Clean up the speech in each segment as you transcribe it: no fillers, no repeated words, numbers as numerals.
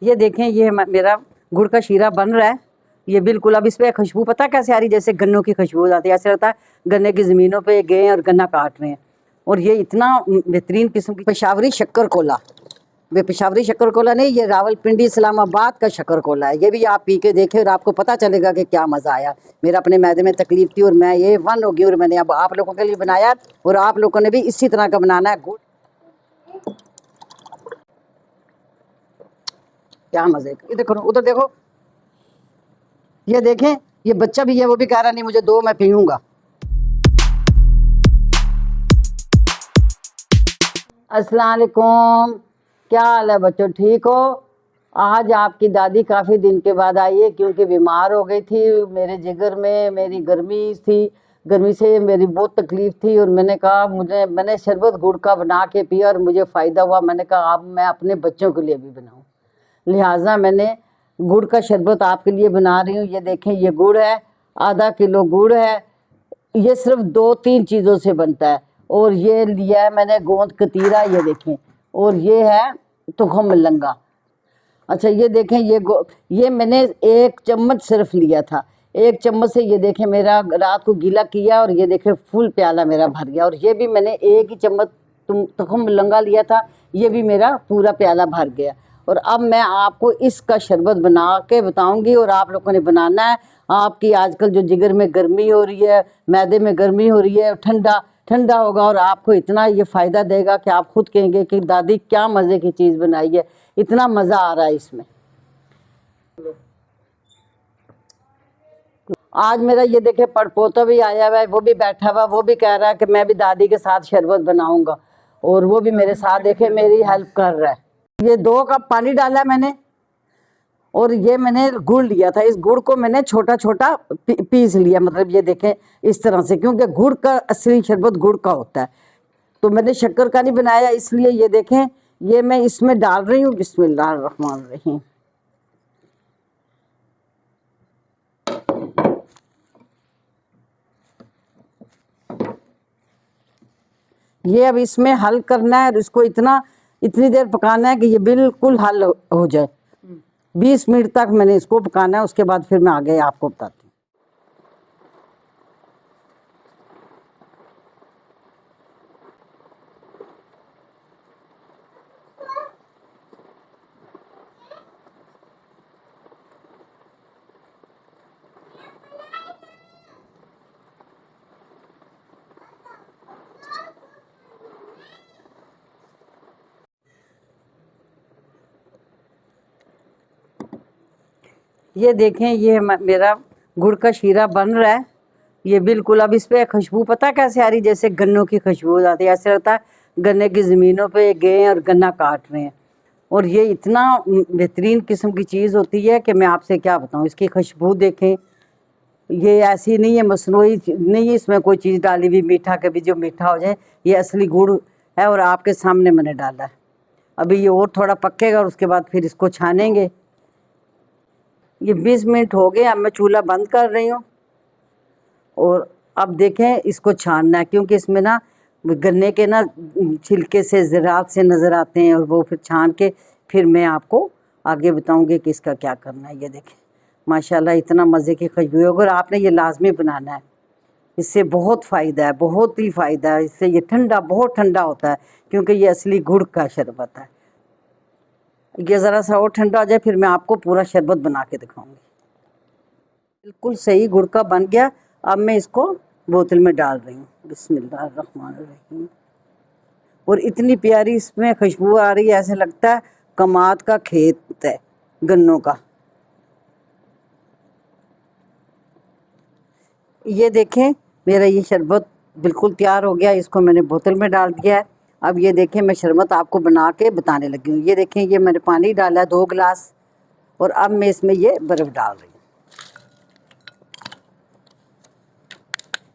ये देखें, ये मेरा गुड़ का शीरा बन रहा है। ये बिल्कुल, अब इस पे खुशबू पता कैसे आ रही, जैसे गन्नों की खुशबू हो जाती है। ऐसा लगता है गन्ने की ज़मीनों पे गए हैं और गन्ना काट रहे हैं। और ये इतना बेहतरीन किस्म की पेशावरी शक्कर कोला, वे पेशावरी शक्कर कोला नहीं, ये रावलपिंडी इस्लामाबाद का शक्कर कोला है। ये भी आप पी के देखें और आपको पता चलेगा कि क्या मज़ा आया। मेरा अपने मैदे में तकलीफ थी और मैं ये वन हो गई और मैंने अब आप लोगों के लिए बनाया और आप लोगों ने भी इसी तरह का बनाना है। गुड़ क्या मज़े, इधर करो, उधर देखो, ये देखें, ये बच्चा भी है, वो भी कह रहा नहीं मुझे दो, मैं पीऊँगा। अस्सलाम वालेकुम, क्या हाल है बच्चों, ठीक हो? आज आपकी दादी काफ़ी दिन के बाद आई है क्योंकि बीमार हो गई थी। मेरे जिगर में मेरी गर्मी थी, गर्मी से मेरी बहुत तकलीफ़ थी और मैंने कहा मैंने शरबत गुड़ का बना के पिया और मुझे फ़ायदा हुआ। मैंने कहा अब मैं अपने बच्चों के लिए भी बनाऊं, लिहाजा मैंने गुड़ का शरबत आपके लिए बना रही हूँ। ये देखें, ये गुड़ है, आधा किलो गुड़ है। ये सिर्फ 2-3 चीज़ों से बनता है। और ये लिया है मैंने गोंद कतीरा, ये देखें, और ये है तुखम लंगा। अच्छा ये देखें, ये मैंने 1 चम्मच सिर्फ लिया था। 1 चम्मच से ये देखें मेरा रात को गीला किया और ये देखें फुल प्याला मेरा भर गया। और ये भी मैंने 1 ही चम्मच तुखम लंगा लिया था, ये भी मेरा पूरा प्याला भर गया। और अब मैं आपको इसका शरबत बना के बताऊंगी और आप लोगों ने बनाना है। आपकी आजकल जो जिगर में गर्मी हो रही है, मैदे में गर्मी हो रही है, ठंडा ठंडा होगा और आपको इतना ये फ़ायदा देगा कि आप खुद कहेंगे कि दादी क्या मज़े की चीज़ बनाई है, इतना मज़ा आ रहा है इसमें। आज मेरा ये देखे पड़पोता भी आया हुआ है, वो भी बैठा हुआ, वो भी कह रहा है कि मैं भी दादी के साथ शरबत बनाऊंगा और वो भी मेरे साथ देखे मेरी हेल्प कर रहा है। ये 2 कप पानी डाला मैंने और ये मैंने गुड़ लिया था। इस गुड़ को मैंने छोटा छोटा पीस लिया, मतलब ये देखें इस तरह से, क्योंकि गुड़ का असली शरबत गुड़ का होता है। तो मैंने शक्कर का नहीं बनाया, इसलिए ये देखें ये मैं इसमें डाल रही हूँ। बिस्मिल्लाहिर्रहमानिर्रहीम। ये अब इसमें हल करना है और इसको इतनी देर पकाना है कि ये बिल्कुल हल हो जाए। 20 मिनट तक मैंने इसको पकाना है, उसके बाद फिर मैं आगे आपको बताती हूँ। ये देखें, ये मेरा गुड़ का शीरा बन रहा है। ये बिल्कुल, अब इस पे खुशबू पता कैसे आ रही, जैसे गन्नों की खुशबू हो जाती है। ऐसे लगता है गन्ने की ज़मीनों पे गए हैं और गन्ना काट रहे हैं। और ये इतना बेहतरीन किस्म की चीज़ होती है कि मैं आपसे क्या बताऊँ। इसकी खुशबू देखें, ये ऐसी नहीं है मसनूई नहीं है, इसमें कोई चीज़ डाली हुई मीठा, कभी जो मीठा हो जाए। ये असली गुड़ है और आपके सामने मैंने डाला है। अभी ये और थोड़ा पकेगा और उसके बाद फिर इसको छानेंगे। ये 20 मिनट हो गए, अब मैं चूल्हा बंद कर रही हूँ और अब देखें इसको छानना है, क्योंकि इसमें ना गन्ने के ना छिलके से ज़रात से नज़र आते हैं और वो फिर छान के फिर मैं आपको आगे बताऊंगी कि इसका क्या करना है। ये देखें माशाल्लाह इतना मज़े की खुशबू है। अगर आपने ये लाजमी बनाना है, इससे बहुत फ़ायदा है, बहुत ही फ़ायदा है। इससे ये ठंडा, बहुत ठंडा होता है क्योंकि ये असली गुड़ का शरबत है। ये ज़रा सा और ठंडा हो जाए फिर मैं आपको पूरा शरबत बना के दिखाऊंगी। बिल्कुल सही गुड़ का बन गया। अब मैं इसको बोतल में डाल रही हूँ। बिस्मिल्लाहिर्रहमानिर्रहीम। और इतनी प्यारी इसमें खुशबू आ रही है, ऐसे लगता है कमाद का खेत है गन्नों का। ये देखें मेरा ये शरबत बिल्कुल तैयार हो गया। इसको मैंने बोतल में डाल दिया है। अब ये देखें मैं शरबत आपको बना के बताने लगी हूँ। ये देखें, ये मैंने पानी डाला 2 गिलास और अब मैं इसमें ये बर्फ़ डाल रही हूँ।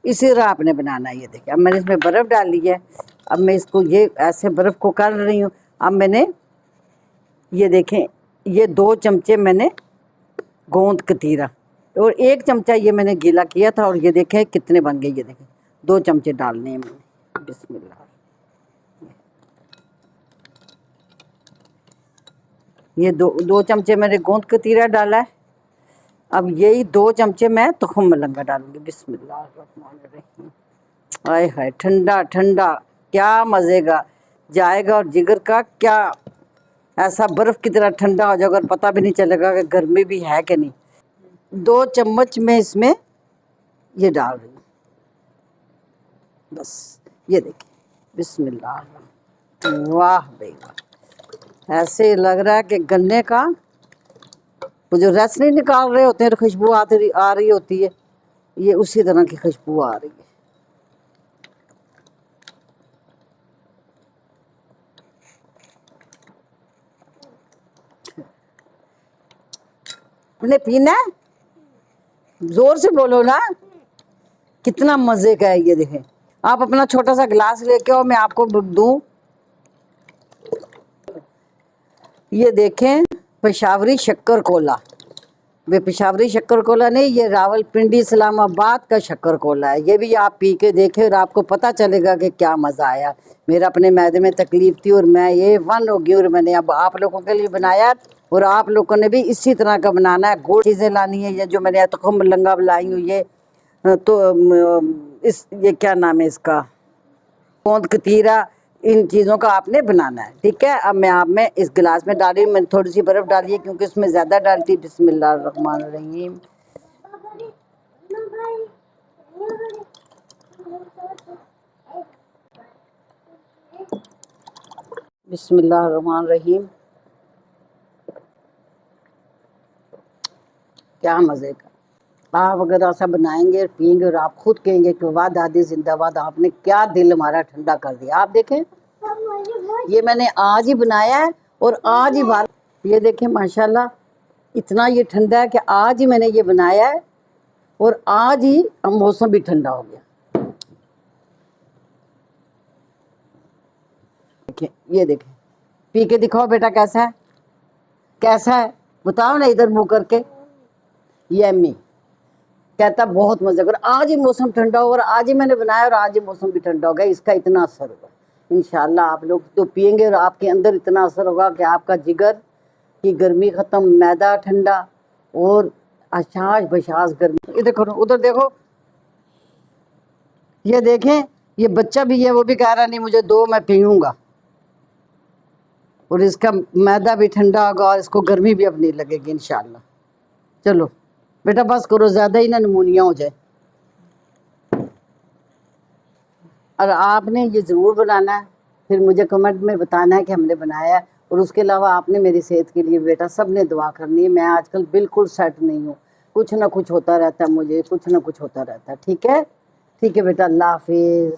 इसी तरह आपने बनाना है। ये देखिए अब मैंने इसमें बर्फ़ डाल ली है। अब मैं इसको ये ऐसे बर्फ़ को कर रही हूँ। अब मैंने ये देखें, ये 2 चमचे मैंने गोंद कतीरा और 1 चमचा ये मैंने गीला किया था और ये देखें कितने बन गए। ये देखें 2 चमचे डालने हैं मैंने। बिस्मिल्लाह। ये दो चमचे मैंने गोंद कतीरा डाला है। अब यही 2 चमचे मैं तुखम मलंगा डालूंगी। बिस्मिल्लाहिर्रहमानिर्रहीम। हाय हाय, ठंडा ठंडा क्या मज़े का जाएगा, और जिगर का क्या ऐसा बर्फ़ की तरह ठंडा हो जाएगा और पता भी नहीं चलेगा कि गर्मी भी है कि नहीं। 2 चम्मच में इसमें ये डाल रही हूँ, बस ये देखिए। बिस्मिल्लाह। वाह भाई वाह, ऐसे लग रहा है कि गन्ने का वो जो रस नहीं निकाल रहे होते हैं, खुशबू आ रही होती है, ये उसी तरह की खुशबू आ रही है। आपने पीना है? जोर से बोलो ना, कितना मजे का है ये देखें। आप अपना छोटा सा गिलास लेके आओ, मैं आपको दूं। ये देखें, पेशावरी शक्कर कोला। वे पेशावरी शक्कर कोला नहीं, ये रावलपिंडी इस्लामाबाद का शक्कर कोला है। ये भी आप पी के देखें और आपको पता चलेगा कि क्या मज़ा आया। मेरा अपने मैदे में तकलीफ थी और मैं ये वन हो गई, और मैंने अब आप लोगों के लिए बनाया, और आप लोगों ने भी इसी तरह का बनाना है। गुड़ चीज़ें लानी है, ये जो मैंने तुखम मलंगा लाई हूँ, ये तो ये क्या नाम है इसका, गोंद कतीरा, इन चीज़ों का आपने बनाना है। ठीक है, अब मैं आप में इस गिलास में डाली, मैंने थोड़ी सी बर्फ़ डाली है क्योंकि उसमें ज़्यादा डालती। बिस्मिल्लाहिर्रहमानिर्रहीम। बिस्मिल्लाहिर्रहमानिर्रहीम। क्या मज़े का। आप अगर ऐसा बनाएंगे और पियेंगे और आप खुद कहेंगे कि वाह दादी जिंदाबाद, आपने क्या दिल हमारा ठंडा कर दिया। आप देखें, ये मैंने आज ही बनाया है और आज ही बाहर, ये देखें माशाल्लाह, इतना ये ठंडा है कि आज ही मैंने ये बनाया है और आज ही मौसम भी ठंडा हो गया। देखें, ये देखें, पी के दिखाओ बेटा कैसा है, कैसा है बताओ ना इधर मुँह करके। यम्मी कहता बहुत मज़े कर। आज ही मौसम ठंडा हो और आज ही मैंने बनाया और आज ही मौसम भी ठंडा हो गया। इसका इतना असर होगा इंशाल्लाह, आप लोग तो पियेंगे और आपके अंदर इतना असर होगा कि आपका जिगर की गर्मी ख़त्म, मैदा ठंडा और अशाश बशाश गर्मी। ये देखो, उधर देखो, ये देखें, ये बच्चा भी है, वो भी कह रहा नहीं मुझे दो, मैं पीऊँगा, और इसका मैदा भी ठंडा होगा और इसको गर्मी भी अब नहीं लगेगी इंशाल्लाह। चलो बेटा बस करो, ज़्यादा ही ना नमूनिया हो जाए। और आपने ये ज़रूर बनाना है, फिर मुझे कमेंट में बताना है कि हमने बनाया है। और उसके अलावा आपने मेरी सेहत के लिए बेटा सब ने दुआ करनी है। मैं आजकल बिल्कुल सेट नहीं हूँ, कुछ ना कुछ होता रहता है मुझे, कुछ ना कुछ होता रहता है। ठीक है, ठीक है बेटा, अल्लाह हाफिज़।